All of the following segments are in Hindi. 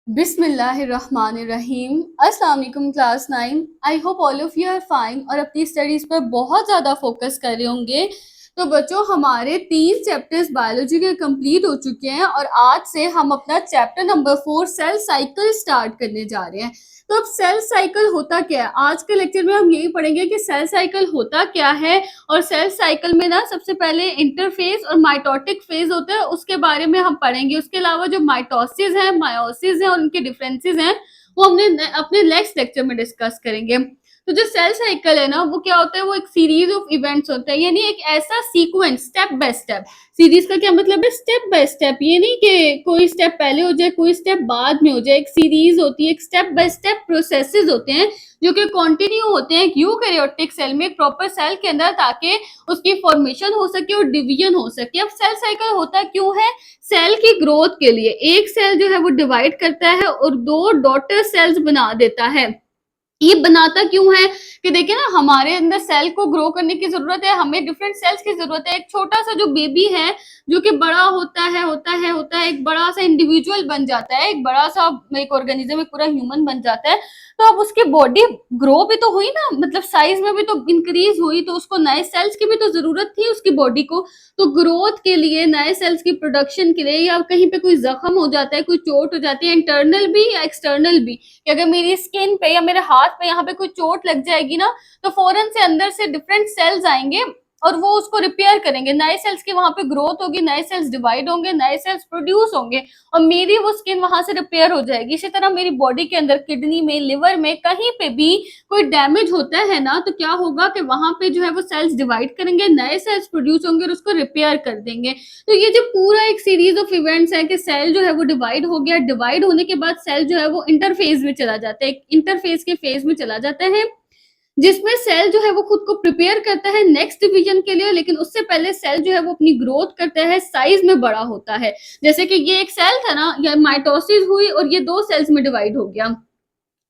बिस्मिल्लाहिर्रहमानिर्रहीम। अस्सलाम वालेकुम class 9। I hope all of you are fine और अपनी स्टडीज पर बहुत ज़्यादा फोकस कर रहे होंगे। तो बच्चों, हमारे 3 चैप्टर्स बायोलॉजी के कंप्लीट हो चुके हैं और आज से हम अपना chapter number 4 cell cycle start करने जा रहे हैं। तो अब सेल साइकिल होता क्या है, आज के लेक्चर में हम यही पढ़ेंगे कि सेल साइकिल होता क्या है। और सेल साइकिल में ना सबसे पहले इंटरफेज और माइटोटिक फेज होता है, उसके बारे में हम पढ़ेंगे। उसके अलावा जो माइटोसिस है, मायोसिस है और उनके डिफरेंसेस हैं, वो हमने अपने नेक्स्ट लेक्चर में डिस्कस करेंगे। तो जो सेल साइकिल है ना, वो क्या होता है, वो एक सीरीज ऑफ इवेंट्स होता है, यानी एक ऐसा sequence, step by step. Series का क्या मतलब है, स्टेप बाय स्टेप। ये नहीं कि कोई स्टेप पहले हो जाए कोई स्टेप बाद में हो जाए। एक सीरीज होती है, एक स्टेप बाय स्टेप प्रोसेसेस होते हैं जो कि कंटिन्यू होते हैं यूकैरियोटिक सेल में, एक प्रॉपर सेल के अंदर, ताकि उसकी फॉर्मेशन हो सके और डिवीजन हो सके। अब सेल साइकिल होता क्यों है, सेल की ग्रोथ के लिए। एक सेल जो है वो डिवाइड करता है और 2 डॉटर सेल्स बना देता है। ये बनाता क्यों है कि देखिए ना, हमारे अंदर सेल को ग्रो करने की जरूरत है, हमें डिफरेंट सेल्स की जरूरत है। एक छोटा सा जो बेबी है जो कि बड़ा होता है, एक बड़ा सा इंडिविजुअल बन जाता है, एक बड़ा सा एक ऑर्गेनिज्म, एक पूरा ह्यूमन बन जाता है। तो अब उसकी बॉडी ग्रो भी तो हुई ना, मतलब साइज में भी तो इंक्रीज हुई, तो उसको नए सेल्स की भी तो जरूरत थी उसकी बॉडी को। तो ग्रोथ के लिए, नए सेल्स की प्रोडक्शन के लिए, या कहीं पे कोई जख्म हो जाता है, कोई चोट हो जाती है, इंटरनल भी या एक्सटर्नल भी, कि अगर मेरी स्किन पे या मेरे हाथ पे यहाँ पे कोई चोट लग जाएगी ना, तो फौरन से अंदर से डिफरेंट सेल्स आएंगे और वो उसको रिपेयर करेंगे। नए सेल्स की वहां पे ग्रोथ होगी, नए सेल्स डिवाइड होंगे, नए सेल्स प्रोड्यूस होंगे और मेरी वो स्किन वहां से रिपेयर हो जाएगी। इसी तरह मेरी बॉडी के अंदर, किडनी में, लिवर में, कहीं पे भी कोई डैमेज होता है ना, तो क्या होगा कि वहां पे जो है वो सेल्स डिवाइड करेंगे, नए सेल्स प्रोड्यूस होंगे और उसको रिपेयर कर देंगे। तो ये जो पूरा एक सीरीज ऑफ इवेंट्स है कि सेल जो है वो डिवाइड हो गया, डिवाइड होने के बाद सेल जो है वो इंटरफेज में चला जाता है, इंटरफेज के फेज में चला जाता है, जिसमें सेल जो है वो खुद को प्रिपेयर करता है नेक्स्ट डिवीजन के लिए। लेकिन उससे पहले सेल जो है वो अपनी ग्रोथ करता है, साइज में बड़ा होता है। जैसे कि ये एक सेल था ना, या माइटोसिस हुई और ये 2 सेल्स में डिवाइड हो गया।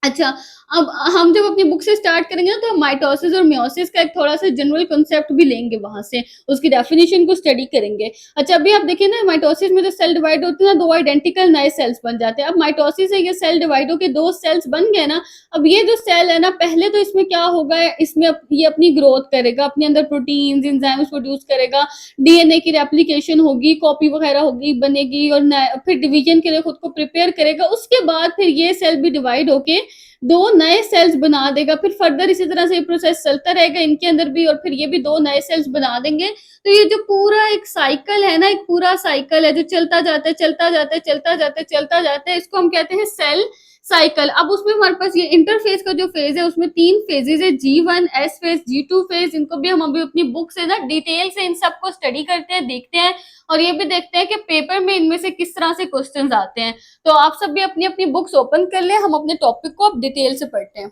अच्छा, अब हम जब अपनी बुक से स्टार्ट करेंगे ना, तो हम माइटोसिस और मियोसिस का एक थोड़ा-सा जनरल कांसेप्ट भी लेंगे वहाँ से, उसकी डेफिनिशन को स्टडी करेंगे। अच्छा, अभी आप देखिए ना, माइटोसिस में जो सेल डिवाइड होते हैं ना, 2 आइडेंटिकल नए सेल्स बन जाते हैं। अब माइटोसिस से ये सेल डिवाइड होके 2 सेल्स बन गए ना, अब ये जो सेल है ना, पहले तो इसमें क्या होगा, इसमें ये अपनी ग्रोथ करेगा, अपने अंदर प्रोटीन्स, एंजाइम्स प्रोड्यूस करेगा, डीएनए की रेप्लिकेशन होगी, कॉपी वगैरह होगी, बनेगी और फिर डिवीजन के लिए खुद को प्रिपेयर करेगा। उसके बाद फिर ये सेल भी डिवाइड होके 2 नए सेल्स बना देगा। फिर फर्दर इसी तरह से ये प्रोसेस चलता रहेगा इनके अंदर भी, और फिर ये भी 2 नए सेल्स बना देंगे। तो ये जो पूरा एक साइकिल है ना, एक पूरा साइकिल है जो चलता जाता है, चलता जाता है, चलता जाता है, चलता जाता है, इसको हम कहते हैं सेल साइकिल। अब उसमें हमारे पास ये इंटरफेज का जो फेज है, उसमें 3 फेजेज है, G1, S phase, G2 phase. इनको भी हम अभी अपनी बुक से ना डिटेल से इन सबको स्टडी करते हैं, देखते हैं और ये भी देखते हैं कि पेपर में इनमें से किस तरह से क्वेश्चंस आते हैं। तो आप सब भी अपनी अपनी बुक्स ओपन कर ले, हम अपने टॉपिक को अब डिटेल से पढ़ते हैं।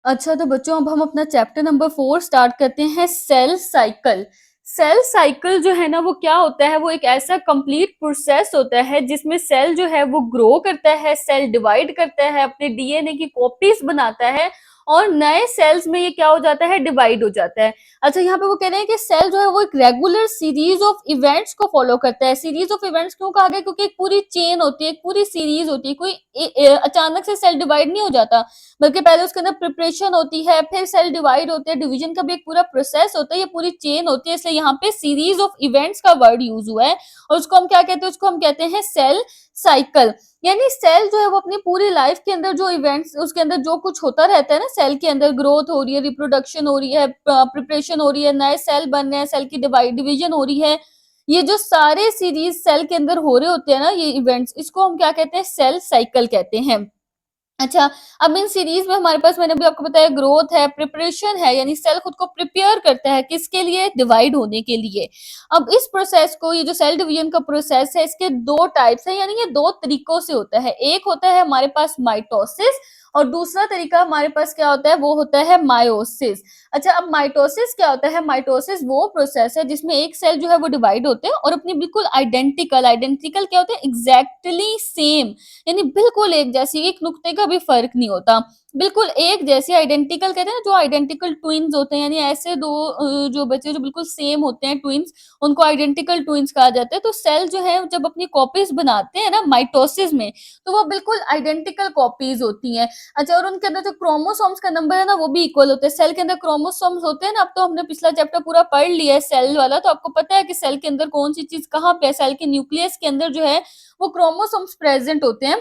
अच्छा, तो बच्चों, अब हम अपना चैप्टर नंबर 4 स्टार्ट करते हैं, सेल साइकिल। सेल साइकिल जो है ना, वो क्या होता है, वो एक ऐसा कंप्लीट प्रोसेस होता है जिसमें सेल जो है वो ग्रो करता है, सेल डिवाइड करता है, अपने डीएनए की कॉपीज बनाता है और नए सेल्स में ये क्या हो जाता है, डिवाइड हो जाता है। अच्छा, यहाँ पे वो कह रहे हैं कि सेल जो है वो एक रेगुलर सीरीज ऑफ इवेंट्स को फॉलो करता है। सीरीज ऑफ इवेंट्स क्यों कहा गया, क्योंकि एक पूरी चेन होती है, एक पूरी सीरीज होती है, कोई अचानक से सेल डिवाइड नहीं हो जाता, बल्कि पहले उसके अंदर प्रिपरेशन होती है, फिर सेल डिवाइड होते हैं, डिवीजन का भी एक पूरा प्रोसेस होता है, ये पूरी चेन होती है। इसलिए यहाँ पे सीरीज ऑफ इवेंट्स का वर्ड यूज हुआ है और उसको हम क्या कहते हैं, उसको हम कहते हैं सेल साइकिल। यानी सेल जो है वो अपनी पूरी लाइफ के अंदर जो इवेंट्स, उसके अंदर जो कुछ होता रहता है ना, सेल के अंदर ग्रोथ हो रही है, रिप्रोडक्शन हो रही है, प्रिपरेशन हो रही है, नए सेल बन रहे हैं, सेल की डिवीजन हो रही है, ये जो सारे सीरीज सेल के अंदर हो रहे होते हैं ना, ये इवेंट्स, इसको हम क्या कहते हैं, सेल साइकिल कहते हैं। अच्छा, अब इन सीरीज में हमारे पास, मैंने भी आपको बताया, ग्रोथ है, प्रिपरेशन है, यानी सेल खुद को प्रिपेयर करता है किसके लिए, डिवाइड होने के लिए। अब इस प्रोसेस को, ये जो सेल डिवीजन का प्रोसेस है, इसके 2 टाइप्स है, यानी ये 2 तरीकों से होता है। एक होता है हमारे पास माइटोसिस और दूसरा तरीका हमारे पास क्या होता है, वो होता है मायोसिस। अच्छा, अब माइटोसिस क्या होता है, माइटोसिस वो प्रोसेस है जिसमें एक सेल जो है वो डिवाइड होते हैं और अपनी बिल्कुल आइडेंटिकल, आइडेंटिकल क्या होते हैं, एग्जैक्टली सेम, यानी बिल्कुल एक जैसी, एक नुक्ते का भी फर्क नहीं होता। बिल्कुल एक जैसे आइडेंटिकल कहते हैं ना, जो आइडेंटिकल ट्विन्स होते हैं, यानी ऐसे 2 जो बच्चे जो बिल्कुल सेम होते हैं ट्विन्स, उनको आइडेंटिकल ट्विन्स कहा जाता है। तो सेल जो है जब अपनी कॉपीज़ बनाते हैं ना माइटोसिस में, तो वो बिल्कुल आइडेंटिकल कॉपीज़ होती हैं। अच्छा, और उनके अंदर जो क्रोमोसोम्स का नंबर है ना, वो भी इक्वल होते हैं। सेल के अंदर क्रोमोसोम्स होते हैं ना, अब तो हमने पिछला चैप्टर पूरा पढ़ लिया है सेल वाला, तो आपको पता है कि सेल के अंदर कौन-सी चीज़ कहाँ पे है। सेल के न्यूक्लियस के अंदर जो है वो क्रोमोसोम्स प्रेज़ेंट होते हैं।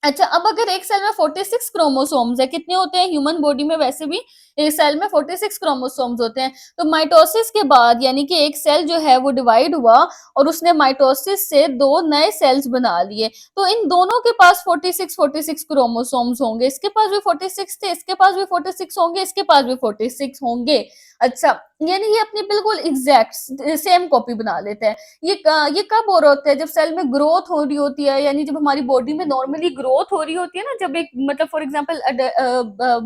अच्छा, अब अगर एक सेल में 46 क्रोमोसोम्स है, कितने होते हैं ह्यूमन बॉडी में? वैसे भी एक सेल में 46 क्रोमोसोम्स होते हैं। तो माइटोसिस के बाद यानी कि एक सेल जो है वो डिवाइड हुआ और उसने माइटोसिस से 2 नए सेल्स बना लिए। तो इन दोनों के पास 46 क्रोमोसोम्स होंगे। इसके पास भी 46 थे, इसके पास भी 46 होंगे, इसके पास भी 46 होंगे। अच्छा, यानी ये अपनी बिल्कुल एग्ज़ैक्ट सेम कॉपी बना लेते हैं। ये कब हो रहा होता है? जब सेल में ग्रोथ हो रही होती है, यानी जब हमारी बॉडी में नॉर्मली ग्रोथ हो रही होती है ना, जब एक मतलब फॉर एग्जांपल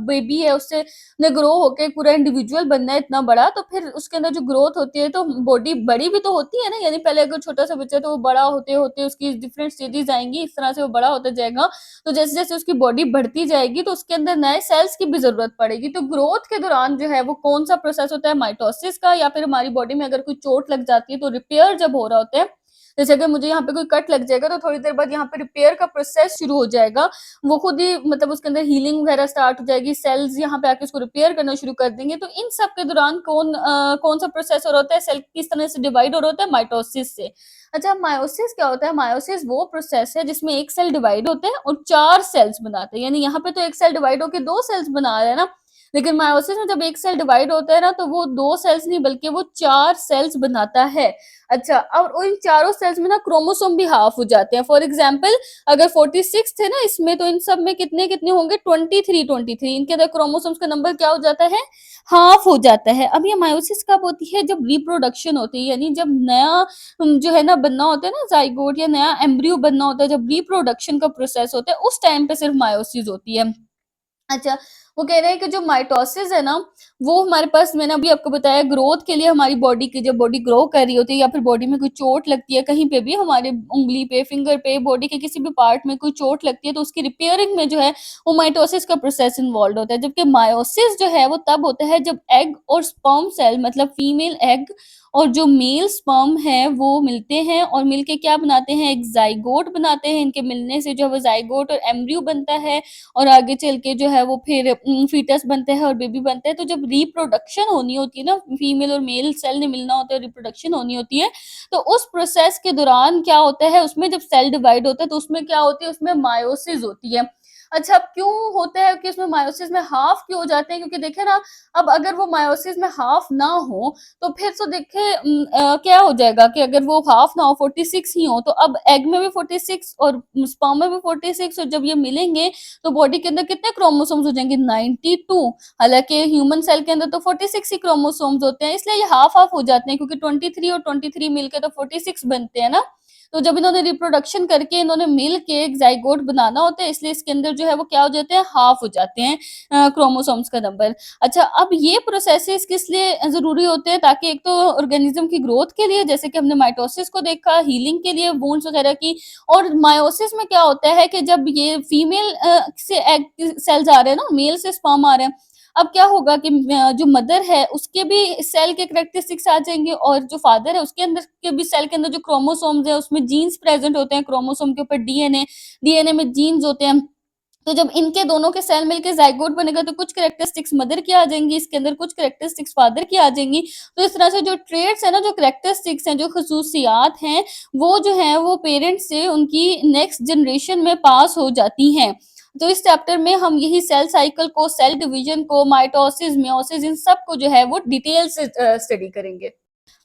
बेबी है, उससे ने ग्रो होके पूरा इंडिविजुअल बनना है इतना बड़ा, तो फिर उसके अंदर जो ग्रोथ होती है तो बॉडी बड़ी भी तो होती है ना, यानी पहले अगर छोटा सा बच्चा है तो वो बड़ा होते होते उसकी डिफरेंट स्टेजेस आएंगी, इस तरह से वो बड़ा होता जाएगा। तो जैसे जैसे उसकी बॉडी बढ़ती जाएगी तो उसके अंदर नए सेल्स की भी जरूरत पड़ेगी। तो ग्रोथ के दौरान जो है वो कौन सा प्रोसेस होता है? माइटोसिस का। या फिर हमारी बॉडी में अगर कोई चोट लग जाती है तो रिपेयर जब हो रहा होता है, जैसे अगर मुझे यहाँ पे कोई कट लग जाएगा तो थोड़ी देर बाद यहाँ पे रिपेयर का प्रोसेस शुरू हो जाएगा। वो खुद ही मतलब उसके अंदर हीलिंग वगैरह स्टार्ट हो जाएगी, सेल्स यहाँ पे आके उसको रिपेयर करना शुरू कर देंगे। तो इन सब के दौरान कौन सा प्रोसेस हो रहा होता है? सेल किस तरह से डिवाइड हो रहा होता है? माइटोसिस से। अच्छा, मायोसिस क्या होता है? मायोसिस वो प्रोसेस है जिसमें एक सेल डिवाइड होते हैं और 4 सेल्स बनाते हैं। यानी यहाँ पे तो एक सेल डिवाइड होके 2 सेल्स बना रहा है ना, लेकिन मायोसिस में जब एक सेल डिवाइड होता है ना, तो वो 2 सेल्स नहीं बल्कि वो 4 सेल्स बनाता है। अच्छा, और इन चारों सेल्स में ना क्रोमोसोम भी हाफ हो जाते हैं। फॉर एग्जांपल अगर 46 थे ना इसमें, तो इन सब में कितने-कितने होंगे? 23 इनके अंदर क्रोमोसोम्स का नंबर क्या हो जाता है? हाफ हो जाता है। अब ये मायोसिस कब होती है? जब रिप्रोडक्शन होती है, यानी जब नया जो है ना बनना होता है ना, ज़ाइगोट या नया एम्ब्रियो बनना होता है, जब रिप्रोडक्शन का प्रोसेस होता है, उस टाइम पे सिर्फ मायोसिस होती है। अच्छा, वो कह रहे हैं कि जो माइटोसिस है ना, वो हमारे पास मैंने अभी आपको बताया ग्रोथ के लिए हमारी बॉडी की, जब बॉडी ग्रो कर रही होती है या फिर बॉडी में कोई चोट लगती है, कहीं पे भी हमारे उँगली पे, फिंगर पे, बॉडी के किसी भी पार्ट में कोई चोट लगती है, तो उसकी रिपेयरिंग में जो है वो माइटोसिस का प्रोसेस इन्वॉल्व्ड होता है। जबकि मायोसिस जो है वो तब होता है जब एग और स्पर्म सेल मतलब फीमेल एग और जो मेल स्पर्म है वो मिलते हैं और मिलके क्या बनाते हैं? एक ज़ाइगोट बनाते हैं। इनके मिलने से जो है वो ज़ाइगोट और एम्ब्रियो बनता है और आगे चल के जो है वो फिर फीटस बनते हैं और बेबी बनते हैं। तो जब रिप्रोडक्शन होनी होती है ना, फीमेल और मेल सेल ने मिलना होता है, रिप्रोडक्शन होनी होती है, तो उस प्रोसेस के दौरान क्या होता है, उसमें जब सेल डिवाइड होता है तो उसमें क्या होती है? उसमें मायोसिस होती है। अच्छा, अब क्यों होता है कि उसमें मायोसिस में हाफ क्यों हो जाते हैं? क्योंकि देखिए ना, अब अगर वो मायोसिस में हाफ ना हो तो फिर तो देखिए क्या हो जाएगा कि अगर वो हाफ ना हो, 46 ही हो, तो अब एग में भी 46 और स्पर्म में भी 46, और जब ये मिलेंगे तो बॉडी के अंदर कितने क्रोमोसोम्स हो जाएंगे? 92। हालांकि ह्यूमन सेल के अंदर तो 46 ही क्रोमोसोम्स होते हैं, इसलिए ये हाफ हाफ हो जाते हैं, क्योंकि 23 और 23 मिलके तो 46 बनते हैं ना। तो जब इन्होंने रिप्रोडक्शन करके इन्होंने मिल के एक जाइगोट बनाना होता है, इसलिए इसके अंदर जो है वो क्या हो जाते हैं? हाफ हो जाते हैं क्रोमोसोम्स का नंबर। अच्छा, अब ये प्रोसेसेस किस लिए ज़रूरी होते हैं? ताकि एक तो ऑर्गेनिज्म की ग्रोथ के लिए, जैसे कि हमने माइटोसिस को देखा, हीलिंग के लिए वुंड्स वगैरह की। और मायोसिस में क्या होता है कि जब ये फीमेल से एग सेल्स आ रहे हैं ना, मेल से स्पर्म आ रहे हैं, अब क्या होगा कि जो मदर है उसके भी सेल के कैरेक्टरिस्टिक्स आ जाएंगे और जो फादर है उसके अंदर के भी सेल के अंदर जो क्रोमोसोम्स है उसमें जीन्स प्रेजेंट होते हैं, क्रोमोसोम के ऊपर डीएनए, डीएनए में जीन्स होते हैं। तो जब इनके दोनों के सेल मिलके ज़ाइगोट बनेगा तो कुछ कैरेक्टरिस्टिक्स मदर की आ जाएँगी, इसके अंदर कुछ कैरेक्टरिस्टिक्स फादर की आ जाएँगी। तो इस तरह से जो ट्रेट्स हैं ना, जो कैरेक्टरिस्टिक्स हैं, जो ख़ुसूसियात हैं, वो जो हैं वो पेरेंट्स से उनकी नेक्स्ट जनरेशन में पास हो जाती हैं। तो इस चैप्टर में हम यही सेल साइकिल को, सेल डिवीज़न को, माइटोसिस, मेयोसिस, इन सब को जो है वो डिटेल से स्टडी करेंगे।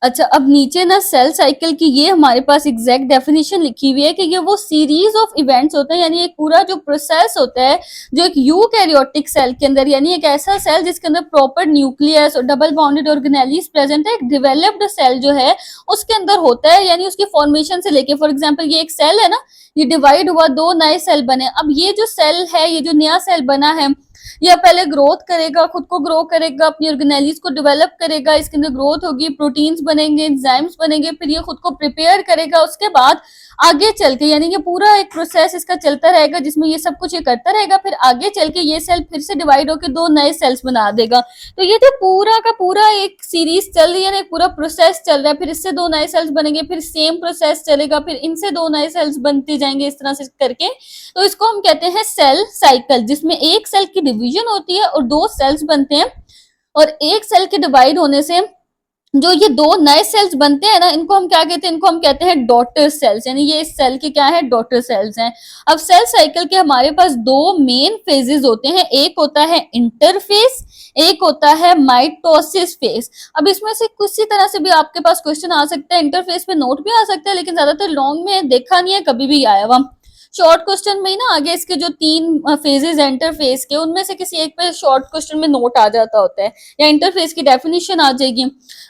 अच्छा, अब नीचे ना सेल साइकिल की ये हमारे पास एग्जैक्ट डेफिनेशन लिखी हुई है कि ये वो सीरीज ऑफ इवेंट्स होते हैं, यानी एक पूरा जो प्रोसेस होता है जो एक यूकैरियोटिक सेल के अंदर, यानी एक ऐसा सेल जिसके अंदर प्रॉपर न्यूक्लियस और डबल बाउंडेड ऑर्गेनेलीज प्रेजेंट है, एक डेवलप्ड सेल जो है उसके अंदर होता है, यानी उसकी फॉर्मेशन से लेके, फॉर एग्जाम्पल ये एक सेल है ना, ये डिवाइड हुआ, 2 नए सेल बने। अब ये जो सेल है, ये जो नया सेल बना है, यह पहले ग्रोथ करेगा, खुद को ग्रो करेगा, अपनी ऑर्गेनेलिज को डेवलप करेगा, इसके अंदर ग्रोथ होगी, प्रोटीन्स बनेंगे, एंजाइम्स बनेंगे, फिर ये खुद को प्रिपेयर करेगा। उसके बाद आगे चल के, यानी ये पूरा एक प्रोसेस इसका चलता रहेगा जिसमें ये सब कुछ ये करता रहेगा, फिर आगे चल के ये सेल फिर से डिवाइड होकर दो नए सेल्स बना देगा। तो ये जो पूरा का पूरा एक सीरीज चल रही है ना, एक पूरा प्रोसेस चल रहा है, फिर इससे दो नए सेल्स बनेंगे, फिर सेम प्रोसेस चलेगा, फिर इनसे दो नए सेल्स बनते जाएंगे, इस तरह से करके। तो इसको हम कहते हैं सेल साइकिल, जिसमें एक सेल की डिवीजन होती है और दो सेल्स बनते हैं, और एक सेल के डिवाइड होने से जो ये दो नए सेल्स बनते हैं ना, इनको हम क्या कहते हैं, इनको हम कहते हैं डॉटर सेल्स, यानी ये इस सेल के क्या है, डॉटर सेल्स हैं। अब सेल साइकिल के हमारे पास दो मेन फेजेस होते हैं, एक होता है इंटरफेस, एक होता है माइटोसिस फेज। अब इसमें से किसी तरह से भी आपके पास क्वेश्चन आ सकता है, इंटरफेस पे नोट भी आ सकता है, लेकिन ज्यादातर लॉन्ग में देखा नहीं है कभी भी आया हुआ। शॉर्ट क्वेश्चन में ही ना आगे इसके जो तीन फेजेस इंटरफेस के, उनमें से किसी एक पे शॉर्ट क्वेश्चन में नोट आ जाता होता है, या इंटरफेस की डेफिनेशन आ जाएगी।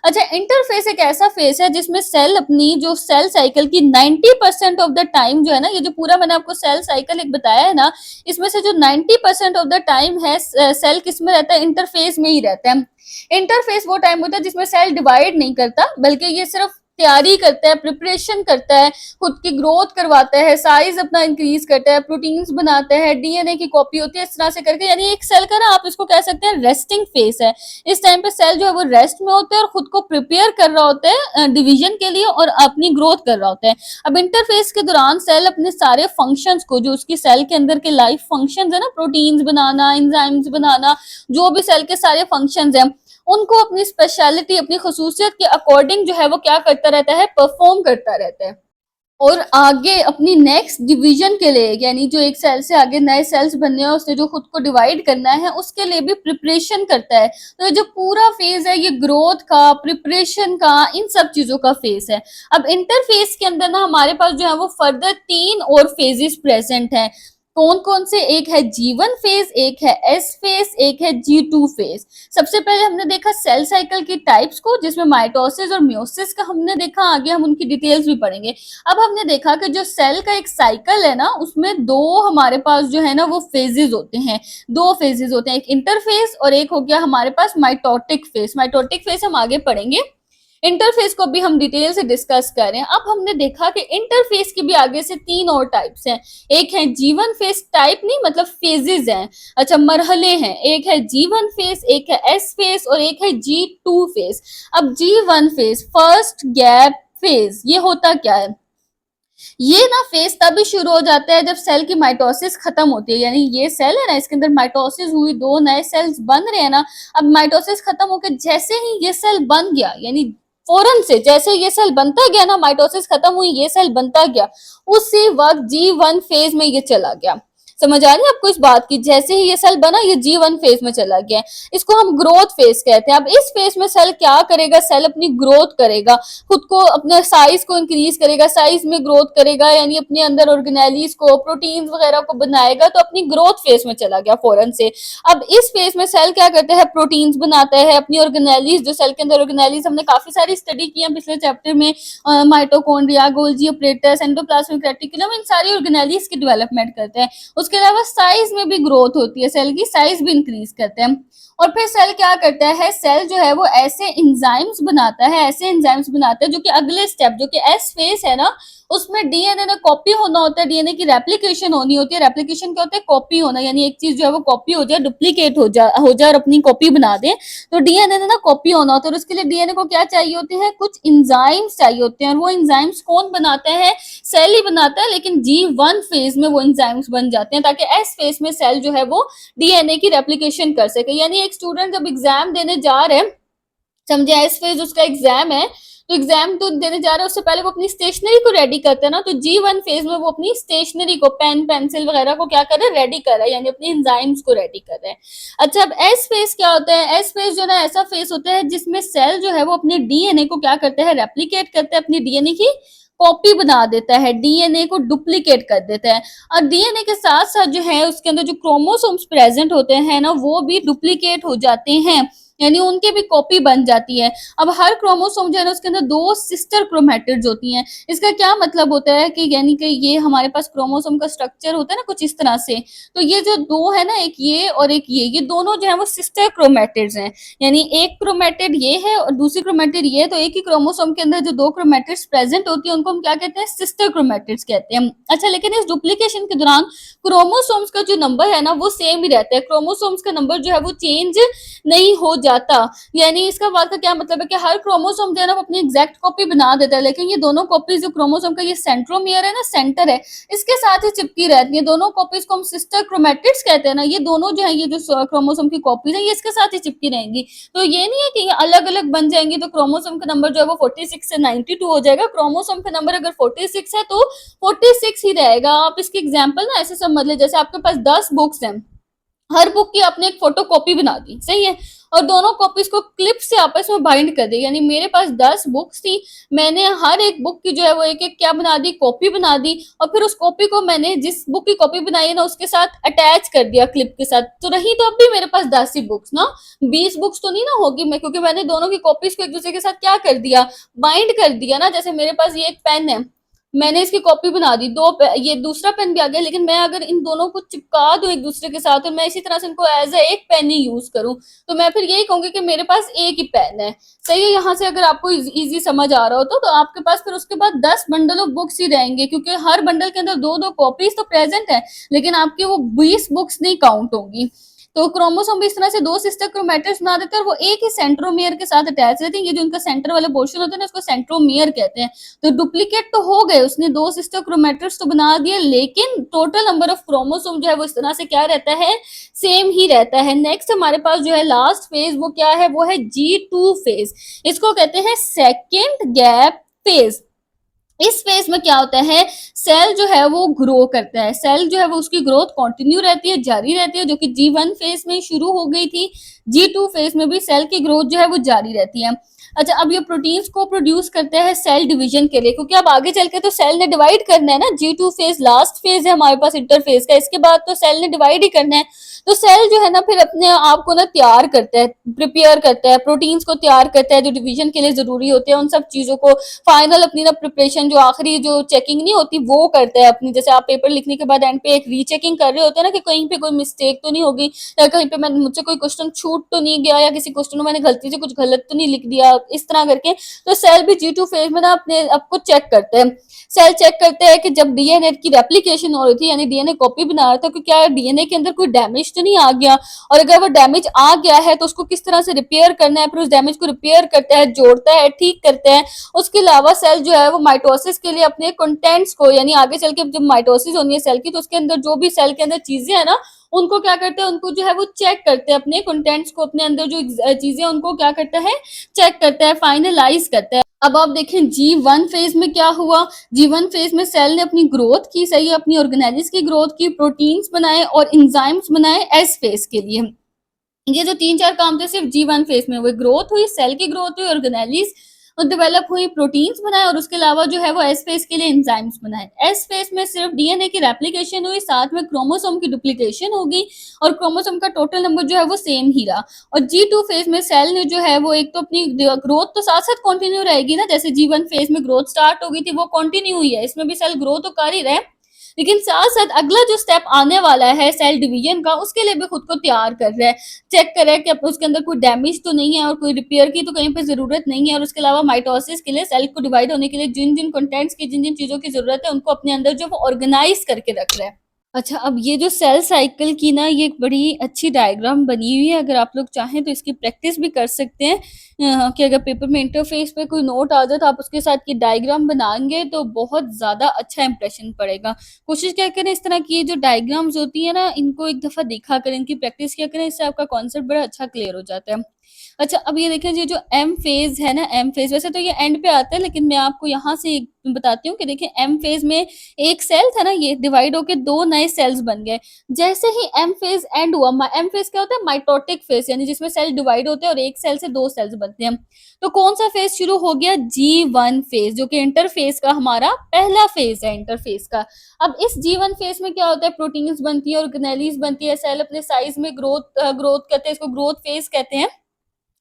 अच्छा, इंटरफेस एक ऐसा फेज है जिसमें सेल अपनी जो सेल साइकिल की 90% ऑफ द टाइम जो है ना, ये जो पूरा मैंने आपको सेल साइकिल एक बताया है ना, इसमें से जो 90% ऑफ द टाइम है सेल किस में रहता है, इंटरफेस में ही रहता है। इंटरफेस वो टाइम होता है जिसमें सेल डिवाइड नहीं करता, बल्कि ये सिर्फ तैयारी करता है, प्रिपरेशन करता है, खुद की ग्रोथ करवाता है, साइज अपना इंक्रीज करता है, प्रोटीन्स बनाता है, डीएनए की कॉपी होती है, इस तरह से करके। यानी एक सेल का ना आप इसको कह सकते हैं रेस्टिंग फेस है। इस टाइम पे सेल जो है वो रेस्ट में होता है और खुद को प्रिपेयर कर रहा होता है डिवीजन के लिए और अपनी ग्रोथ कर रहा होता है। अब इंटरफेस के दौरान सेल अपने सारे फंक्शंस को, जो उसकी सेल के अंदर के लाइफ फंक्शंस है ना, प्रोटीन्स बनाना, एंजाइम्स बनाना, जो भी सेल के सारे फंक्शंस हैं, उनको अपनी स्पेशलिटी, अपनी खसूसियत के अकॉर्डिंग जो है वो क्या करता रहता है, परफॉर्म करता रहता है। और आगे अपनी नेक्स्ट डिवीजन के लिए, यानी जो एक सेल से आगे नए सेल्स बनने हैं, उसने जो खुद को डिवाइड करना है, उसके लिए भी प्रिपरेशन करता है। तो जो पूरा फेज है ये ग्रोथ का, प्रिपरेशन का, इन सब चीजों का फेज है। अब इंटरफेस के अंदर ना हमारे पास जो है वो फर्दर तीन और फेजेस प्रेजेंट हैं। कौन कौन से, एक है G1 फेज, एक है S फेज, एक है G2 फेज। सबसे पहले हमने देखा सेल साइकिल की टाइप्स को, जिसमें माइटोसिस और मियोसिस का हमने देखा, आगे हम उनकी डिटेल्स भी पढ़ेंगे। अब हमने देखा कि जो सेल का एक साइकिल है ना, उसमें दो हमारे पास जो है ना वो फेजेस होते हैं, दो फेजेस होते हैं, एक इंटरफेस और एक हो गया हमारे पास माइटोटिक फेज। माइटोटिक फेज हम आगे पढ़ेंगे, इंटरफेस को भी हम डिटेल से डिस्कस करें। अब हमने देखा कि इंटरफेस की भी आगे से तीन और टाइप्स हैं। एक है G1 फेज, टाइप नहीं मतलब फेजेस हैं, अच्छा मरहले हैं। एक है G1 फेज, एक है S फेज और एक है G2 फेज। अब G1 phase, first gap phase, ये होता क्या है, ये ना फेज तभी शुरू हो जाता है जब सेल की माइटोसिस खत्म होती है। यानी ये सेल है ना, इसके अंदर माइटोसिस हुई, दो नए सेल्स बन रहे हैं ना। अब माइटोसिस खत्म होकर जैसे ही ये सेल बन गया, यानी फौरन से जैसे ये सेल बनता गया ना, माइटोसिस खत्म हुई, ये सेल बनता गया, उसी वक्त G1 फेज में ये चला गया। समझ आ रही है आपको इस बात की, जैसे ही ये सेल बना ये G1 फेज में चला गया। इसको हम ग्रोथ फेज कहते हैं। अब इस फेज में सेल क्या करेगा, सेल अपनी ग्रोथ करेगा, खुद को अपने साइज को इंक्रीज करेगा, साइज में ग्रोथ करेगा, यानी अपने अंदर ऑर्गेनेलिज को, प्रोटीन्स वगैरह को बनाएगा। तो अपनी ग्रोथ फेज में चला गया फौरन से। अब इस फेज में सेल क्या करता है, प्रोटीन्स बनाता है, अपनी ऑर्गेनेलिज, जो सेल के अंदर ऑर्गेनेलिज हमने काफी सारी स्टडी की है पिछले चैप्टर में, mitochondria, Golgi apparatus, endoplasmic reticulum, इन सारी ऑर्गेनेलिज की डेवलपमेंट करते हैं। उसके अलावा साइज में भी ग्रोथ होती है, सेल की साइज भी इंक्रीज करते हैं। और फिर सेल क्या करता है, सेल जो है वो ऐसे एंजाइम्स बनाता है, ऐसे एंजाइम्स बनाता है जो कि अगले स्टेप, जो कि एस फेज है ना, उसमें डीएनए में कॉपी होना होता है, डीएनए की रेप्लिकेशन होनी होती है। रेप्लिकेशन क्या होता है, कॉपी होना, यानी एक चीज जो है वो कॉपी हो जाए, डुप्लीकेट हो जाए और अपनी कॉपी बना दे। तो डीएनए ने ना कॉपी होना होता है, और उसके लिए डीएनए को क्या चाहिए होते हैं, कुछ एंजाइम्स चाहिए होते हैं। और वो एंजाइम्स कौन बनाते हैं, सेल ही बनाता है, लेकिन G1 फेज में वो एंजाइम्स बन जाते हैं ताकि एस फेज में सेल जो है वो डीएनए की रेप्लिकेशन कर सके। यानी एक स्टूडेंट जब एग्जाम देने जा रहे हैं, समझे एस फेज उसका एग्जाम है, तो एग्जाम तो देने जा रहा है, उससे पहले वो अपनी स्टेशनरी को रेडी करते हैं ना। तो G1 फेज में वो अपनी स्टेशनरी को, पेन पेंसिल वगैरह को क्या कर रहे हैं, रेडी कर रहा है, यानी अपनी एंजाइम्स को रेडी कर रहे हैं। अच्छा, अब एस फेज क्या होता है, एस फेज जो ना ऐसा फेज होता है जिसमें सेल जो है वो अपने डीएनए को क्या करता है, रेप्लिकेट करता है, अपनी डीएनए की कॉपी बना देता है, डीएनए को डुप्लीकेट कर देता है। और डीएनए के साथ साथ जो है उसके अंदर जो क्रोमोसोम्स प्रेजेंट होते हैं ना, वो भी डुप्लीकेट हो जाते हैं। यानी उनकी भी कॉपी बन जाती है। अब हर क्रोमोसोम जो है ना उसके अंदर 2 सिस्टर क्रोमैटिड्स होती हैं। इसका क्या मतलब होता है कि यानी कि ये हमारे पास क्रोमोसोम का स्ट्रक्चर होता है ना कुछ इस तरह से, तो ये जो 2 है ना, एक ये और एक ये दोनों जो है वो सिस्टर क्रोमैटिड्स हैं। यानी एक क्रोमैटिड ये है और दूसरी क्रोमैटिड ये है, तो एक ही क्रोमोसोम के अंदर जो 2 क्रोमैटिड्स प्रेजेंट होती है उनको हम क्या कहते हैं, सिस्टर क्रोमैटिड्स कहते हैं। अच्छा, लेकिन इस डुप्लीकेशन के दौरान क्रोमोसोम्स का जो नंबर है ना वो सेम ही रहता है, क्रोमोसोम्स का नंबर जो है वो चेंज नहीं हो जाता। यानी इसका बात का क्या मतलब है कि हर क्रोमोसोम जो है ना वो अपनी एग्जैक्ट कॉपी बना देता है, लेकिन ये दोनों कॉपीज जो क्रोमोसोम का ये सेंट्रोमियर है ना, सेंटर है, इसके साथ ही चिपकी रहती है। दोनों कॉपीज को हम सिस्टर क्रोमैटिड्स कहते हैं ना, ये दोनों जो है ये जो क्रोमोसोम की कॉपीज है ये इसके साथ ही चिपकी रहेंगी। तो ये नहीं है कि ये अलग अलग बन जाएंगी तो क्रोमोसोम का नंबर जो है वो 46 से 92 हो जाएगा। क्रोमोसोम का नंबर अगर 46 है तो 46 ही रहेगा। आप इसकी एग्जाम्पल ना ऐसे समझ ले, जैसे आपके पास 10 बुक्स हैं, हर बुक की आपने एक फोटो कॉपी बना दी, सही है, और दोनों कॉपीज को क्लिप से आपस में बाइंड कर दी। यानी मेरे पास 10 बुक्स थी, मैंने हर एक बुक की जो है वो एक एक क्या बना दी, कॉपी बना दी, और फिर उस कॉपी को मैंने जिस बुक की कॉपी बनाई है ना उसके साथ अटैच कर दिया क्लिप के साथ, तो रही तो अब भी मेरे पास 10 ही बुक्स ना, 20 बुक्स तो नहीं ना होगी मैं, क्योंकि मैंने दोनों की कॉपीज को एक दूसरे के साथ क्या कर दिया, बाइंड कर दिया ना। जैसे मेरे पास ये एक पेन है, मैंने इसकी कॉपी बना दी, ये दूसरा पेन भी आ गया, लेकिन मैं अगर इन दोनों को चिपका दूं एक दूसरे के साथ और मैं इसी तरह से इनको एज ए एक पेन ही यूज करूं, तो मैं फिर यही कहूंगी कि मेरे पास एक ही पेन है। सही है, यहाँ से अगर आपको इजी समझ आ रहा हो तो आपके पास फिर उसके बाद 10 बंडल ऑफ बुक्स ही रहेंगे, क्योंकि हर बंडल के अंदर दो दो कॉपीज तो प्रेजेंट है, लेकिन आपकी वो 20 बुक्स नहीं काउंट होंगी। तो क्रोमोसोम भी इस तरह से 2 सिस्टर क्रोमैटिड्स बना देते हैं और वो एक ही सेंट्रोमियर के साथ अटैच रहते हैं। ये जो उनका सेंटर वाला पोर्शन होता है ना उसको सेंट्रोमियर कहते हैं। तो डुप्लीकेट तो हो गए, उसने 2 सिस्टर क्रोमैटिड्स तो बना दिए, लेकिन टोटल नंबर ऑफ क्रोमोसोम जो है वो इस तरह से क्या रहता है, सेम ही रहता है। नेक्स्ट हमारे पास जो है लास्ट फेज वो क्या है, वो है G2 फेज। इसको कहते हैं सेकेंड गैप फेज। इस फेज में क्या होता है, सेल जो है वो ग्रो करता है, सेल जो है वो उसकी ग्रोथ कंटिन्यू रहती है, जारी रहती है, जो कि G1 फेज में शुरू हो गई थी। G2 फेज में भी सेल की ग्रोथ जो है वो जारी रहती है। अच्छा, अब ये प्रोटीन्स को प्रोड्यूस करते हैं सेल डिवीजन के लिए, क्योंकि अब आगे चल के तो सेल ने डिवाइड करना है ना। G2 फेज लास्ट फेज है हमारे पास इंटरफेज का, इसके बाद तो सेल ने डिवाइड ही करना है। तो सेल जो है ना फिर अपने आप को ना तैयार करता है, प्रिपेयर करता है, प्रोटीन्स को तैयार करता है जो डिवीजन के लिए जरूरी होते हैं, उन सब चीजों को फाइनल अपनी ना प्रिपरेशन जो आखिरी जो चेकिंग नहीं होती वो करता है अपनी। जैसे आप पेपर लिखने के बाद एंड पे एक रीचेकिंग कर रहे होते हैं ना कि कहीं पे कोई मिस्टेक तो नहीं होगी, या कहीं पे मैंने मुझसे कोई क्वेश्चन छूट तो नहीं गया, या किसी क्वेश्चन में मैंने गलती से कुछ गलत तो नहीं लिख दिया, इस तरह करके। तो सेल भी G2 फेज में ना अपने आप को चेक करते हैं। सेल चेक करते हैं कि जब डीएनए की रेप्लिकेशन हो रही थी, यानी डीएनए कॉपी बना रहा था, कि क्या डीएनए के अंदर कोई डैमेज तो नहीं आ गया, और अगर वो डैमेज आ गया है तो उसको किस तरह से रिपेयर करना है, फिर उस डैमेज को रिपेयर करता है, जोड़ता है, ठीक करता है। उसके अलावा सेल जो है वो माइटोसिस के लिए अपने कंटेंट्स को, यानी आगे चल के जब माइटोसिस होनी है सेल की, तो उसके अंदर जो भी सेल के अंदर चीजें है ना उनको क्या करते हैं, उनको जो है वो चेक करते हैं, अपने कंटेंट्स को, अपने अंदर जो चीजें उनको क्या करता है, चेक करता है, फाइनलाइज करता है। अब आप देखें G1 फेज में क्या हुआ। G1 फेज में सेल ने अपनी ग्रोथ की, सही है, अपनी ऑर्गेनेलिस की ग्रोथ की, प्रोटीन्स बनाए और इंजाइम्स बनाए एस फेज के लिए। ये जो 3-4 काम थे सिर्फ G1 फेज में हुए, ग्रोथ हुई, सेल की ग्रोथ हुई, ऑर्गेनेलिस डेवलप हुई, प्रोटीन्स बनाए, और उसके अलावा जो है वो एस फेज के लिए एंजाइम्स बनाए। एस फेज में सिर्फ डीएनए की रेप्लिकेशन हुई, साथ में क्रोमोसोम की डुप्लीकेशन होगी, और क्रोमोसोम का टोटल नंबर जो है वो सेम ही रहा। और G2 फेज में सेल ने जो है वो एक तो अपनी ग्रोथ तो साथ साथ कंटिन्यू रहेगी ना, जैसे G1 फेज में ग्रोथ स्टार्ट हो गई थी वो कंटिन्यू हुई है, इसमें भी सेल ग्रो तो कर ही रहे, लेकिन साथ साथ अगला जो स्टेप आने वाला है सेल डिवीजन का, उसके लिए भी खुद को तैयार कर रहा है, चेक कर रहा है कि उसके अंदर कोई डैमेज तो नहीं है और कोई रिपेयर की तो कहीं पे जरूरत नहीं है, और उसके अलावा माइटोसिस के लिए, सेल को डिवाइड होने के लिए जिन जिन कंटेंट्स की, जिन जिन चीजों की जरूरत है उनको अपने अंदर जो वो ऑर्गेनाइज करके रख रहा है। अच्छा, अब ये जो सेल साइकिल की ना ये एक बड़ी अच्छी डायग्राम बनी हुई है, अगर आप लोग चाहें तो इसकी प्रैक्टिस भी कर सकते हैं, कि अगर पेपर में इंटरफेस पे कोई नोट आ जाए तो आप उसके साथ ये डायग्राम बनाएंगे तो बहुत ज़्यादा अच्छा इंप्रेशन पड़ेगा। कोशिश क्या करें, इस तरह की ये जो डायग्राम्स होती है ना इनको एक दफ़ा देखा करें, इनकी प्रैक्टिस किया करें, इससे आपका कॉन्सेप्ट बड़ा अच्छा क्लियर हो जाता है। अच्छा, अब ये देखें, ये जो एम फेज है ना, एम फेज वैसे तो ये एंड पे आता है, लेकिन मैं आपको यहाँ से बताती हूँ कि देखिए एम फेज में एक सेल था ना, ये डिवाइड होके 2 नए सेल्स बन गए। जैसे ही एम फेज एंड हुआ, एम फेज क्या होता है, माइटोटिक फेज, यानी जिसमें सेल डिवाइड होते हैं और एक सेल से 2 सेल्स बनते हैं। तो कौन सा फेज शुरू हो गया, G1 फेज, जो कि इंटरफेज का हमारा पहला फेज है, इंटरफेज का। अब इस G1 फेज में क्या होता है, प्रोटीन्स बनती है, ऑर्गेनेलिस बनती है, सेल अपने साइज में ग्रोथ करते हैं, इसको ग्रोथ फेज कहते हैं।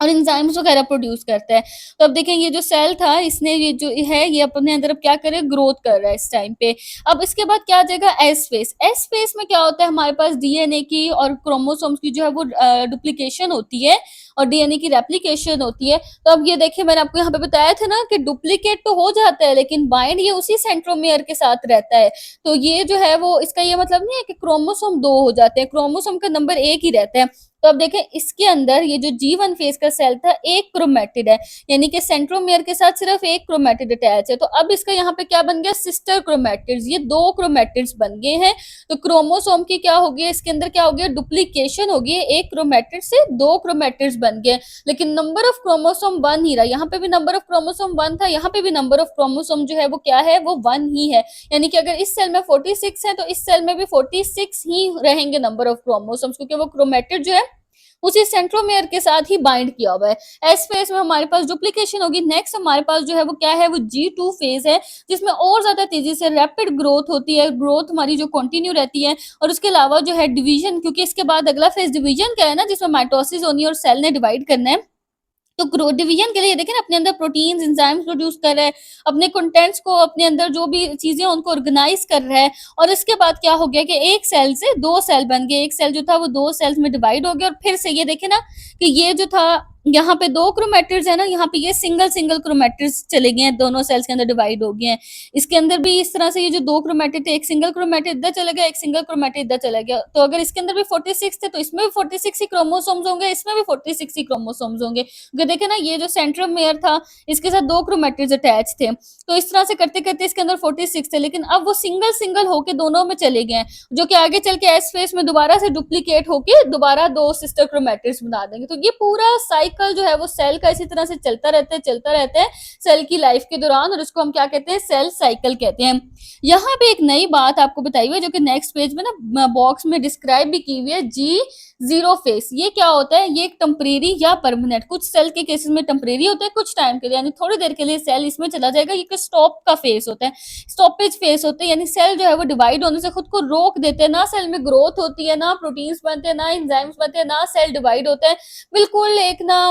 और एंजाइम्स वगैरह प्रोड्यूस करता है। तो अब देखें ये जो सेल था इसने ये जो है ये अपने अंदर अब क्या कर रहा है, ग्रोथ कर रहा है इस टाइम पे। अब इसके बाद क्या आ जाएगा, एस फेस। एस फेस में क्या होता है, हमारे पास डीएनए की और क्रोमोसोम्स की जो है वो डुप्लीकेशन होती है और डीएनए की रेप्लिकेशन होती है। तो अब ये देखिए मैंने आपको यहाँ पे बताया था ना कि डुप्लीकेट तो हो जाता है लेकिन बाइंड ये उसी सेंट्रोमियर के साथ रहता है। तो ये जो है वो इसका ये मतलब नहीं है कि क्रोमोसोम 2 हो जाते हैं, क्रोमोसोम का नंबर 1 ही रहता है। तो अब देखें इसके अंदर ये जो G1 फेज का सेल था एक क्रोमेटिड है, यानी कि सेंट्रोमियर के साथ सिर्फ एक क्रोमेटिड अटैच है। तो अब इसका यहाँ पे क्या बन गया, सिस्टर क्रोमेटिड्स, ये 2 क्रोमेटिड्स बन गए हैं। तो क्रोमोसोम की क्या हो गया, इसके अंदर क्या हो गया, डुप्लीकेशन हो गई, एक क्रोमेटिड से 2 क्रोमेटिड्स बन गए। लेकिन नंबर ऑफ क्रोमोसोम 1 ही रहा, यहाँ पे भी नंबर ऑफ क्रोमोसोम 1 था, यहाँ पे भी नंबर ऑफ क्रोमोसोम जो है वो क्या है, वो 1 ही है। यानी कि अगर इस सेल में 46 है तो इस सेल में भी 46 ही रहेंगे नंबर ऑफ क्रोमोसोम्स, क्योंकि वो क्रोमेटिड जो है उसी सेंट्रोमेयर के साथ ही बाइंड किया हुआ है। एस फेज में हमारे पास डुप्लीकेशन होगी। नेक्स्ट हमारे पास जो है वो क्या है, वो G2 फेज है जिसमें और ज्यादा तेजी से रैपिड ग्रोथ होती है, ग्रोथ हमारी जो कंटिन्यू रहती है। और उसके अलावा जो है डिवीजन, क्योंकि इसके बाद अगला फेज डिवीजन का है ना, जिसमें माइटोसिस होनी है और सेल ने डिवाइड करना है। तो ग्रोथ डिवीजन के लिए देखें ना, अपने अंदर प्रोटीन्स एंजाइम्स प्रोड्यूस कर रहा है, अपने कंटेंट्स को, अपने अंदर जो भी चीजें उनको ऑर्गेनाइज कर रहा है। और इसके बाद क्या हो गया कि एक सेल से 2 सेल बन गए, एक सेल जो था वो 2 सेल्स में डिवाइड हो गया। और फिर से ये देखे ना कि ये जो था यहाँ पे 2 क्रोमेटिड्स है ना, यहाँ पे ये सिंगल सिंगल क्रोमेटिड्स चले गए हैं, दोनों सेल्स के अंदर डिवाइड हो गए हैं। इसके अंदर भी इस तरह से ये जो 2 क्रोमेटिड थे, एक सिंगल क्रोमेटिड इधर चला गया, एक सिंगल क्रोमेटिड इधर चला गया। तो अगर इसके अंदर भी 46 थे तो इसमें भी 46 ही क्रोमोसोम्स होंगे, इसमें भी 46 ही क्रोमोसोम्स होंगे। क्योंकि देखे ना ये जो सेंट्रोमेयर था इसके साथ 2 क्रोमेटिड्स अटैच थे। तो इस तरह से करते करते इसके अंदर 46 थे, लेकिन अब वो सिंगल सिंगल होके दोनों में चले गए हैं, जो कि आगे चल के एस फेस में दोबारा से डुप्लीकेट होके दोबारा 2 सिस्टर क्रोमेटिड्स बना देंगे। तो ये पूरा साइकिल जो है वो सेल का इसी तरह से चलता रहता है सेल की लाइफ के दौरान, और इसको हम क्या कहते हैं, सेल साइकिल कहते हैं। यहाँ पे एक नई बात आपको बताई हुई है जो कि नेक्स्ट पेज में ना बॉक्स में डिस्क्राइब भी की हुई है, G0 फेस। ये क्या होता है, ये एक टेम्परेरी या परमानेंट, कुछ सेल के केसेस में टेम्परेरी होता है, कुछ टाइम के लिए यानी थोड़ी देर के लिए सेल इसमें चला जाएगा। ये स्टॉप का फेस होता है, स्टॉपेज फेस होता है, यानी सेल जो है वो डिवाइड होने से खुद को रोक देते हैं, ना सेल में ग्रोथ होती है, ना प्रोटीन्स बनते हैं, ना एंजाइम्स बनते हैं, ना सेल डिवाइड होता है। बिल्कुल एक ना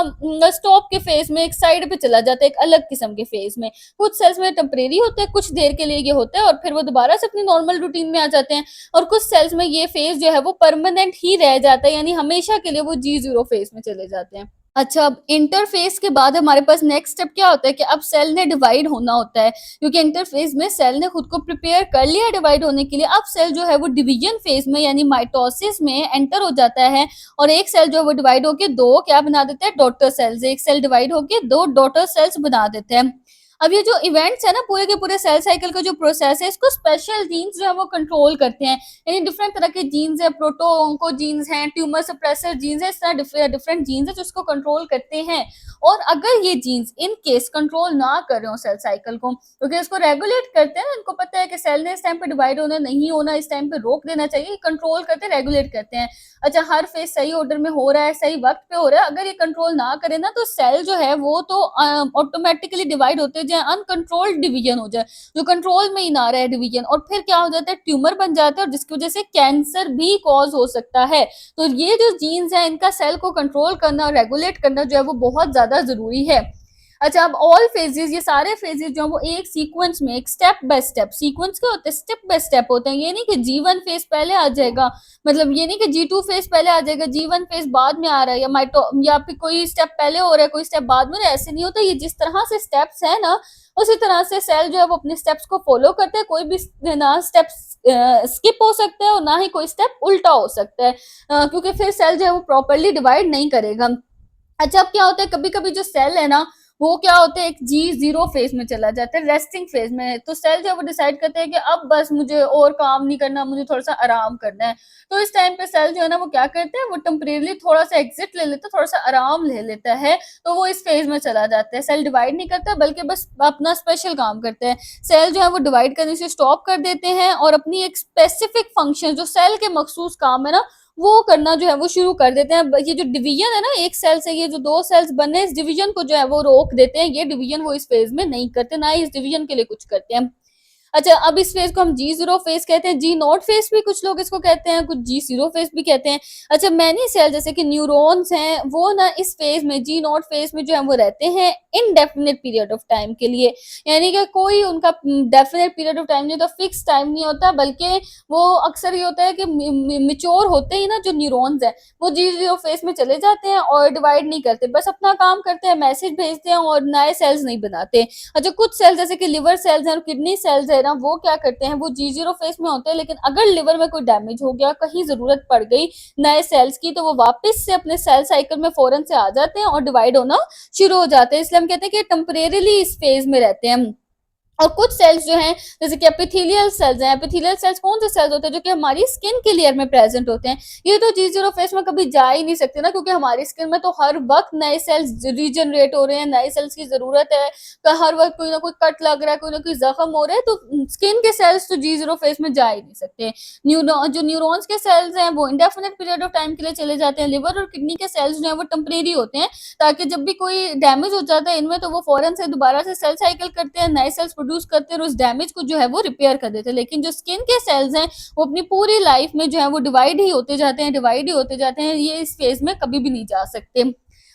स्टॉप के फेज में एक साइड पे चला जाता है, एक अलग किस्म के फेज में। कुछ सेल्स में टेम्परेरी होते हैं, कुछ देर के लिए ये होता है और फिर वो दोबारा से अपनी नॉर्मल रूटीन में आ जाते हैं। और कुछ सेल्स में ये फेज जो है वो परमानेंट ही रह जाता है, यानी हमेशा के लिए वो G0 फेज में चले जाते हैं। अच्छा, अब इंटरफेस के बाद हमारे पास नेक्स्ट स्टेप क्या होता है कि अब सेल ने डिवाइड होना होता है, क्योंकि इंटरफेस में सेल ने खुद को प्रिपेयर कर लिया डिवाइड होने के लिए। अब सेल जो है वो डिवीजन फेज में यानी माइटोसिस में एंटर हो जाता है, और एक सेल जो है वो डिवाइड होकर 2 क्या बना देते हैं, डॉटर सेल्स। एक सेल डिवाइड होकर 2 डॉटर सेल्स बना देते हैं। अब ये जो इवेंट्स है ना, पूरे के पूरे सेल साइकिल का जो प्रोसेस है, इसको स्पेशल जीन्स जो है वो कंट्रोल करते हैं। यानी डिफरेंट तरह के जीन्स है, प्रोटो ऑन्को जीन्स हैं, ट्यूमर सप्रेसर जीन्स है, इस तरह डिफरेंट जीन्स है जो इसको कंट्रोल करते हैं। और अगर ये जीन्स इन केस कंट्रोल ना कर रहे हो सेल साइकिल को, क्योंकि इसको रेगुलेट करते हैं, इनको पता है कि सेल ने इस टाइम पे डिवाइड होना नहीं होना, इस टाइम पे रोक देना चाहिए, कंट्रोल करते हैं, रेगुलेट करते हैं। अच्छा, हर फेज सही ऑर्डर में हो रहा है, सही वक्त पे हो रहा है, अगर ये कंट्रोल ना करे ना तो सेल जो है वो तो ऑटोमेटिकली डिवाइड होते जाए, अनकंट्रोल्ड डिवीजन हो जाए, जो कंट्रोल में ही ना रहे डिवीजन, और फिर क्या हो जाता है, ट्यूमर बन जाता है, और जिसकी वजह से कैंसर भी कॉज हो सकता है। तो ये जो जीन्स है इनका सेल को कंट्रोल करना और रेगुलेट करना जो है वो बहुत ज्यादा जरूरी है। अच्छा, अब ऑल फेजेस, ये सारे फेजेस जो वो एक सीक्वेंस में, एक स्टेप बाय स्टेप, सीक्वेंस क्या होते हैं, स्टेप बाय स्टेप होते हैं। ये नहीं कि G1 फेज पहले आ जाएगा, मतलब ये नहीं कि G2 फेज पहले आ जाएगा, G1 फेज बाद में आ रहा है, या फिर कोई स्टेप पहले हो रहा है, कोई स्टेप बाद में, ऐसे नहीं होता। ये जिस तरह से स्टेप्स है ना, उसी तरह से सेल जो है वो अपने स्टेप्स को फॉलो करते हैं। कोई भी ना स्टेप स्किप हो सकता है और ना ही कोई स्टेप उल्टा हो सकता है, क्योंकि फिर सेल जो है वो प्रॉपरली डिवाइड नहीं करेगा। अच्छा, अब क्या होता है, कभी कभी जो सेल है ना वो क्या होता है, एक G0 फेज में चला जाता है, रेस्टिंग फेज में। तो सेल जो है वो डिसाइड करते हैं कि अब बस मुझे और काम नहीं करना, मुझे थोड़ा सा आराम करना है। तो इस टाइम पे सेल जो है ना वो क्या करते हैं, वो टेम्परेरी थोड़ा सा एग्जिट ले लेता है, थोड़ा सा आराम ले लेता है, तो वो इस फेज में चला जाता है। सेल डिवाइड नहीं करता बल्कि बस अपना स्पेशल काम करते हैं। सेल जो है वो डिवाइड करने से स्टॉप कर देते हैं और अपनी एक स्पेसिफिक फंक्शन, जो सेल के मखसूस काम है ना, वो करना जो है वो शुरू कर देते हैं। ये जो डिवीजन है ना, एक सेल से ये जो 2 सेल्स बने, इस डिवीजन को जो है वो रोक देते हैं। ये डिवीजन वो इस फेज में नहीं करते, ना ही इस डिवीजन के लिए कुछ करते हैं। अच्छा, अब इस फेज को हम G0 फेज कहते हैं, G0 फेज भी कुछ लोग इसको कहते हैं, कुछ G0 फेज भी कहते हैं। अच्छा, मैनी सेल जैसे कि न्यूरॉन्स हैं, वो ना इस फेज में G0 फेज में जो है वो रहते हैं इनडेफिनिट पीरियड ऑफ टाइम के लिए, यानी कि कोई उनका डेफिनेट पीरियड ऑफ टाइम नहीं होता, फिक्स टाइम नहीं होता, बल्कि वो अक्सर ये होता है कि मिच्योर होते ही ना जो न्यूरॉन्स हैं वो G0 फेज में चले जाते हैं और डिवाइड नहीं करते, बस अपना काम करते हैं, मैसेज भेजते हैं और नए सेल्स नहीं बनाते। अच्छा, कुछ सेल्स जैसे कि लिवर सेल्स हैं और किडनी सेल्स है ना, वो क्या करते हैं, वो G0 फेज में होते हैं, लेकिन अगर लिवर में कोई डैमेज हो गया, कहीं जरूरत पड़ गई नए सेल्स की, तो वो वापस से अपने सेल साइकिल में फौरन से आ जाते हैं और डिवाइड होना शुरू हो जाते हैं। इसलिए हम कहते हैं कि टेम्परेरीली इस फेज में रहते हैं। और कुछ सेल्स जो हैं जैसे कि एपिथेलियल सेल्स हैं, एपिथेलियल सेल्स कौन से सेल्स होते हैं, जो कि हमारी स्किन के लेयर में प्रेजेंट होते हैं। ये तो G0 फेज में कभी जा ही नहीं सकते ना, क्योंकि हमारी स्किन में तो हर वक्त नए सेल्स रीजनरेट हो रहे हैं, नए सेल्स की जरूरत है, तो हर वक्त कोई ना कोई कट लग रहा है, कोई ना कोई जख्म हो रहा है, तो स्किन के सेल्स तो G0 फेज में जा ही नहीं सकते। जो न्यूरॉन्स के सेल्स हैं वो इंडेफिनिट पीरियड ऑफ टाइम के लिए चले जाते हैं। लिवर और किडनी के सेल्स जो है वो टेम्परेरी होते हैं, ताकि जब भी कोई डैमेज हो जाता है इनमें, तो वो फौरन से दोबारा से सेल साइकिल करते हैं, नए सेल्स प्रोड्यूस करते हैं और उस डैमेज को जो है वो रिपेयर कर देते हैं। लेकिन जो स्किन के सेल्स हैं वो अपनी पूरी लाइफ में जो है वो डिवाइड ही होते जाते हैं, डिवाइड ही होते जाते हैं, ये इस फेज में कभी भी नहीं जा सकते।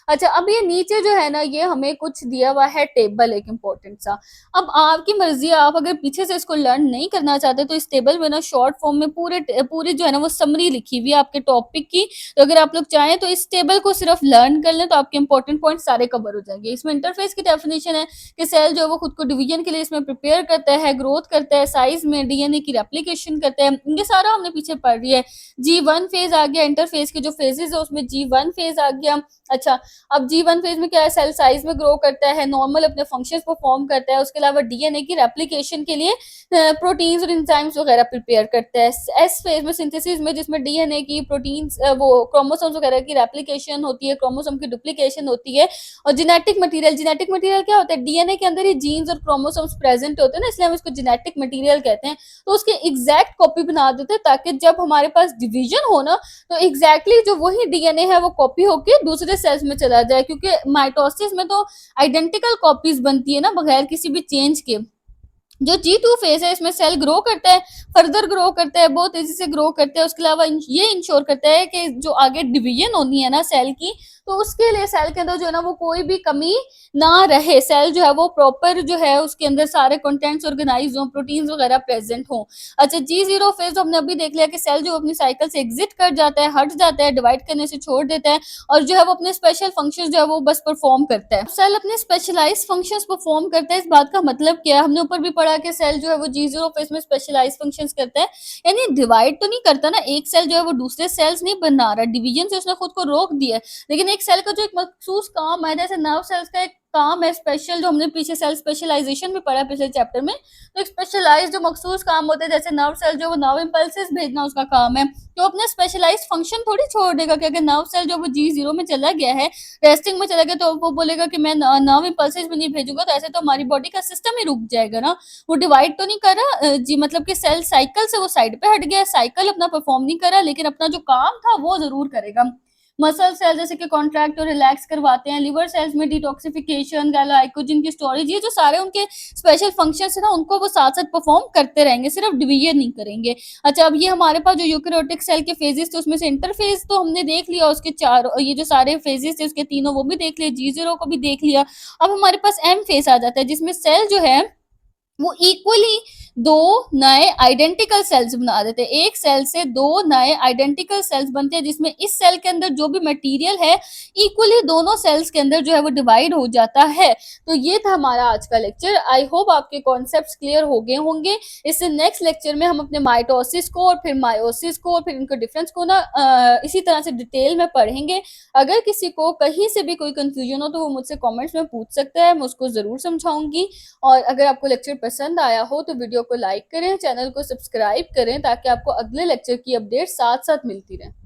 अच्छा, अब ये नीचे जो है ना, ये हमें कुछ दिया हुआ है टेबल एक इम्पोर्टेंट सा। अब आपकी मर्जी है, आप अगर पीछे से इसको लर्न नहीं करना चाहते तो इस टेबल में ना शॉर्ट फॉर्म में पूरी जो है ना वो समरी लिखी हुई है आपके टॉपिक की। तो अगर आप लोग चाहें तो इस टेबल को सिर्फ लर्न कर लें तो आपके इंपॉर्टेंट पॉइंट सारे कवर हो जाएंगे। इसमें इंटरफेस की डेफिनेशन है कि सेल जो है वो खुद को डिवीजन के लिए इसमें प्रिपेयर करता है, ग्रोथ करता है, साइज में डीएनए की रेप्लिकेशन करता है, ये सारा हमने पीछे पढ़ लिया है। G1 फेज आ गया, इंटरफेस के जो फेजेस है उसमें G1 फेज आ गया। अच्छा, अब G1 फेज में क्या है, सेल साइज में ग्रो करता है, नॉर्मल अपने फंक्शंस परफॉर्म करता है, उसके अलावा डीएनए की रेप्लिकेशन के लिए प्रोटीन्स और एंजाइम्स वगैरह प्रिपेयर करता है। एस फेज में सिंथेसिस में, जिसमें डीएनए की प्रोटीन्स वो क्रोमोसोम्स वगैरह की रेप्लिकेशन होती है, क्रोमोसोम की डुप्लीकेशन होती है। और जेनेटिक मटेरियल क्या होता है, डीएनए के अंदर ही जीन्स और क्रोमोसोम्स प्रेजेंट होते हैं ना, इसलिए हम इसको जेनेटिक मटेरियल कहते हैं। तो उसकी एग्जैक्ट कॉपी बना देते हैं, ताकि जब हमारे पास डिवीजन हो ना, तो एग्जैक्टली जो वही डीएनए है वो कॉपी होकर दूसरे सेल्स में चला जाए, क्योंकि माइटोसिस में तो आइडेंटिकल कॉपीज बनती है ना बगैर किसी भी चेंज के। जो G2 फेज है इसमें सेल ग्रो करता है, फर्दर ग्रो करता है, बहुत तेजी से ग्रो करता है। उसके अलावा ये इंश्योर करता है कि जो आगे डिवीजन होनी है ना सेल की, तो उसके लिए सेल के अंदर जो है ना वो कोई भी कमी ना रहे, सेल जो है वो प्रॉपर जो है उसके अंदर सारे कंटेंट्स ऑर्गेनाइज हो, प्रोटीन्स वगैरह प्रेजेंट हो। अच्छा, G0 फेज हमने अभी देख लिया कि सेल जो अपनी साइकिल से एग्जिट कर जाता है, हट जाता है, डिवाइड करने से छोड़ देता है, और जो है वो अपने स्पेशल फंक्शंस जो है वो बस परफॉर्म करता है। सेल अपने स्पेशलाइज्ड फंक्शंस परफॉर्म करता है, इस बात का मतलब क्या है, हमने ऊपर भी पढ़ा कि सेल जो है वो G0 फेज में स्पेशलाइज्ड फंक्शंस करता है, यानी डिवाइड तो नहीं करता ना, एक सेल जो है वो दूसरे सेल्स नहीं बना रहा, डिवीजन से उसने खुद को रोक दिया है, लेकिन एक सेल का जो एक मखसूस काम है, जैसे नर्व सेल्स का एक काम है स्पेशल, जो हमने पीछे सेल स्पेशलाइजेशन में पढ़ा पिछले चैप्टर में, तो एक स्पेशलाइज्ड जो मखसूस काम होते हैं, जैसे नर्व सेल जो वो नर्व इम्पल्सेस भेजना उसका काम है, तो अपने स्पेशलाइज्ड फंक्शन थोड़ी छोड़ देगा कि अगर नर्व सेल जो वो G0 में चला गया है, रेस्टिंग में चला गया, तो वो बोलेगा कि मैं नर्व इम्पल्सेस भी नहीं भेजूंगा, तो ऐसे तो हमारी बॉडी का सिस्टम ही रुक जाएगा ना। वो डिवाइड तो नहीं कर रहा जी, मतलब कि सेल साइकिल से वो साइड पे हट गया, साइकिल अपना परफॉर्म नहीं कर रहा, लेकिन अपना जो काम था वो जरूर करेगा। मसल सेल जैसे कि कॉन्ट्रैक्ट और रिलैक्स करवाते हैं, लिवर सेल्स में डिटॉक्सिफिकेशन, ग्लाइकोजन की स्टोरेज, ये जो सारे उनके स्पेशल फंक्शंस है ना, उनको वो साथ साथ परफॉर्म करते रहेंगे, सिर्फ डिवीजन नहीं करेंगे। अच्छा, अब ये हमारे पास जो यूकेरियोटिक सेल के फेजेस थे उसमें से इंटरफेज तो हमने देख लिया, उसके चार ये जो सारे फेजेस थे उसके तीनों वो भी देख लिए, G0 को भी देख लिया। अब हमारे पास एम फेज आ जाता है, जिसमें सेल जो है वो इक्वली दो नए आइडेंटिकल सेल्स बना देते हैं, एक सेल से दो नए आइडेंटिकल सेल्स बनते हैं, जिसमें इस सेल के अंदर जो भी मटेरियल है इक्वली दोनों सेल्स के अंदर जो है वो डिवाइड हो जाता है। तो ये था हमारा आज का लेक्चर। आई होप आपके कॉन्सेप्ट्स क्लियर हो गए होंगे। इससे नेक्स्ट लेक्चर में हम अपने माइटोसिस को और फिर मायोसिस को और फिर इनके डिफरेंस को ना इसी तरह से डिटेल में पढ़ेंगे। अगर किसी को कहीं से भी कोई कंफ्यूजन हो तो वो मुझसे कमेंट्स में पूछ सकता है, मैं उसको जरूर समझाऊंगी। और अगर आपको लेक्चर पसंद आया हो तो वीडियो को लाइक करें, चैनल को सब्सक्राइब करें, ताकि आपको अगले लेक्चर की अपडेट साथ साथ मिलती रहे।